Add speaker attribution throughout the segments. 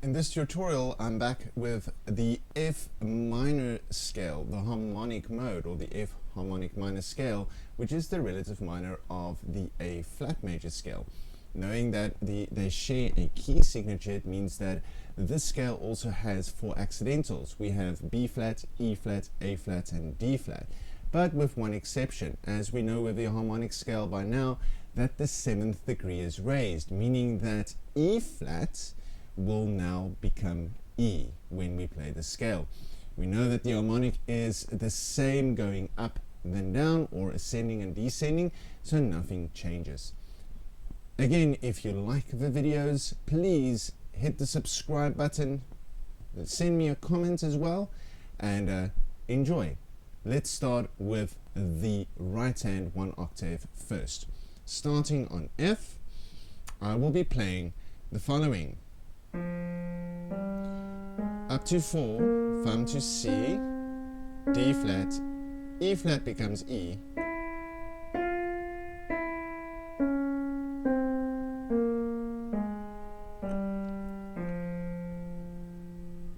Speaker 1: In this tutorial, I'm back with the F minor scale, the harmonic mode, or the F Harmonic Minor Scale, which is the relative minor of the A flat major scale. Knowing that they share a key signature, it means that this scale also has 4 accidentals. We have B flat, E flat, A flat, and D flat. But with one exception, as we know with the harmonic scale by now, that the 7th degree is raised, meaning that E flat will now become E when we play the scale. We know that the harmonic is the same going up than down, or ascending and descending, so nothing changes. Again, if you like the videos, please hit the subscribe button, send me a comment as well, and enjoy. Let's start with the right hand 1 octave first. Starting on F, I will be playing the following. Up to 4, thumb to C, D flat, E flat becomes E,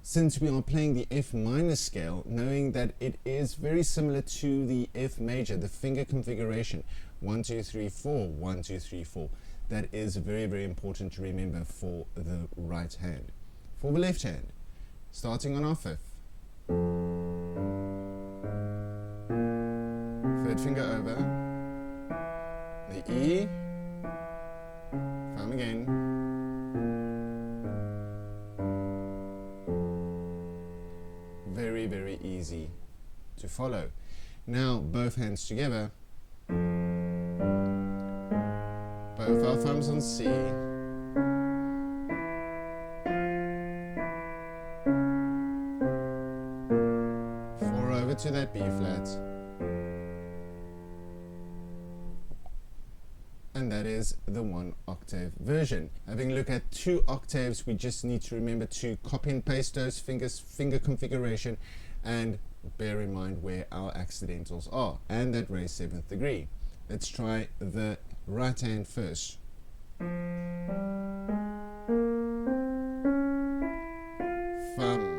Speaker 1: since we are playing the F minor scale, knowing that it is very similar to the F major, the finger configuration, 1, 2, 3, 4, 1, 2, 3, 4. That is very, very important to remember for the right hand. For the left hand, starting on our 5th, 3rd finger over, the E, thumb again, very, very easy to follow. Now both hands together, both our thumbs on C, 4 over to that B flat, and that is the 1 octave version. Having a look at 2 octaves, we just need to remember to copy and paste those finger configuration and bear in mind where our accidentals are, and that raised 7th degree. Let's try the right hand first. Thumb.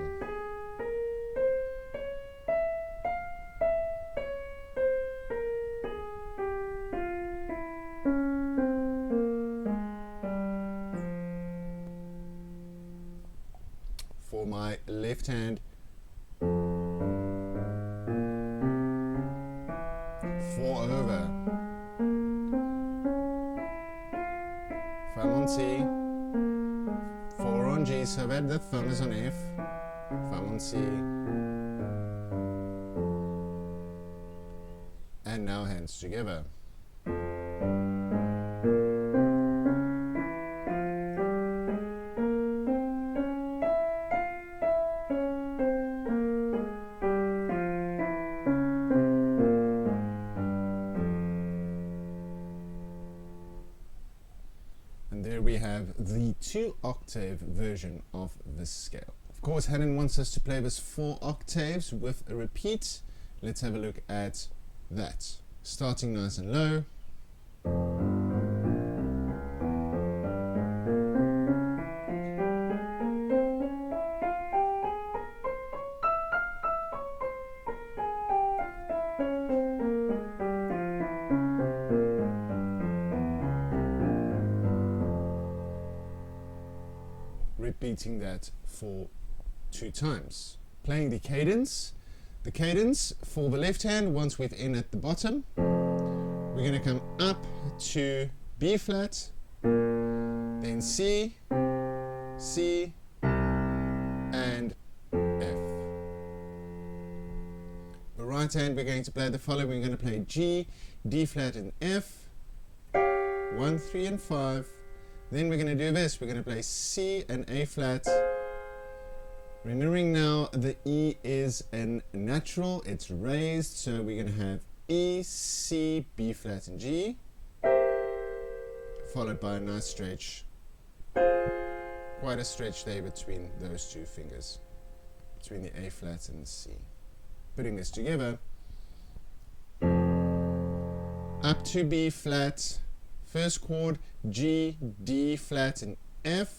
Speaker 1: For my left hand, 4 over, thumb on C, 4 on G, so that the thumb is on F, thumb on C, and now hands together. And there we have the 2 octave version of this scale. Of course, Hanon wants us to play this 4 octaves with a repeat. Let's have a look at that. Starting nice and low. Repeating that for 2 times. Playing the cadence. The cadence for the left hand, once we've in at the bottom, we're going to come up to B flat, then C, C, and F. The right hand, we're going to play the following. We're going to play G, D flat, and F, 1, 3, and 5. Then we're going to do this. We're going to play C and A flat. Remembering now the E is a natural, it's raised, so we're going to have E, C, B flat, and G, followed by a nice stretch. Quite a stretch there between those 2 fingers, between the A flat and the C. Putting this together, up to B flat, f, 1st chord, G, D flat, and F,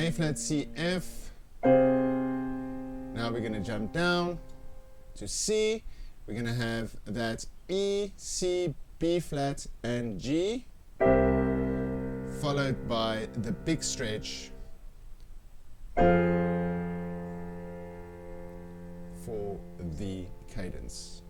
Speaker 1: A flat, C, F. Now we're going to jump down to C. We're going to have that E, C, B flat, and G, followed by the big stretch for the cadence.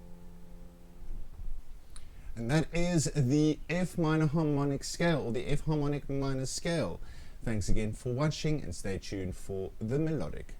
Speaker 1: And that is the F minor harmonic scale, or the F harmonic minor scale. Thanks again for watching, and stay tuned for the melodic.